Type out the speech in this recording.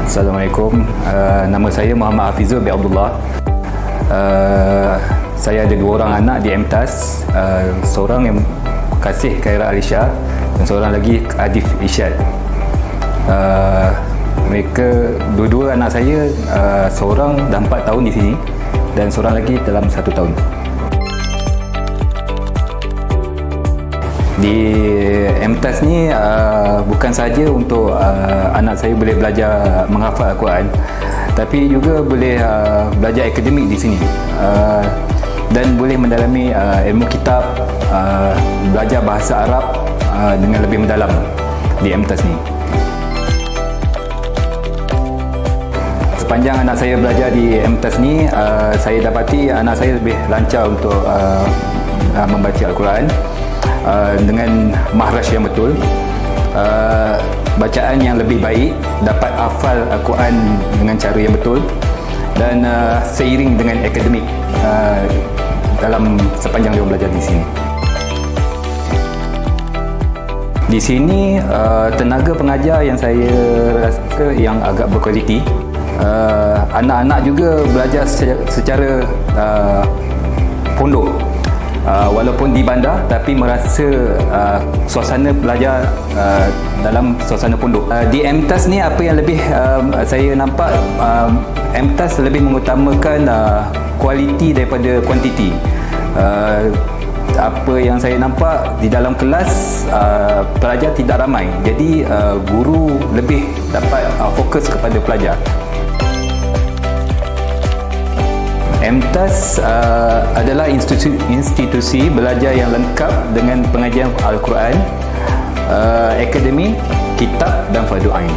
Assalamualaikum. Nama saya Muhammad Hafizul bin Abdullah. Saya ada 2 orang anak di MTAS. Seorang yang Kasih Khaira Alisha dan seorang lagi Adif Isyad. Mereka dua-dua anak saya, seorang dah 4 tahun di sini dan seorang lagi dalam 1 tahun. Di MTAS ni bukan sahaja untuk anak saya boleh belajar menghafal Al-Quran, tapi juga boleh belajar akademik di sini dan boleh mendalami ilmu kitab, belajar bahasa Arab dengan lebih mendalam di MTAS ni. Sepanjang anak saya belajar di MTAS ni, saya dapati anak saya lebih lancar untuk membaca Al-Quran dengan mahraj yang betul, bacaan yang lebih baik, dapat hafal Al-Quran dengan cara yang betul dan seiring dengan akademik dalam sepanjang dia belajar di sini. Di sini tenaga pengajar yang saya rasa yang agak berkualiti. Anak-anak juga belajar secara pondok, walaupun di bandar tapi merasa suasana belajar dalam suasana pondok. Di MTAS ni apa yang lebih saya nampak, MTAS lebih mengutamakan kualiti daripada kuantiti. Apa yang saya nampak di dalam kelas, pelajar tidak ramai, jadi guru lebih dapat fokus kepada pelajar. MTAS adalah institusi belajar yang lengkap dengan pengajian Al-Quran, akademi, kitab dan fardu ain.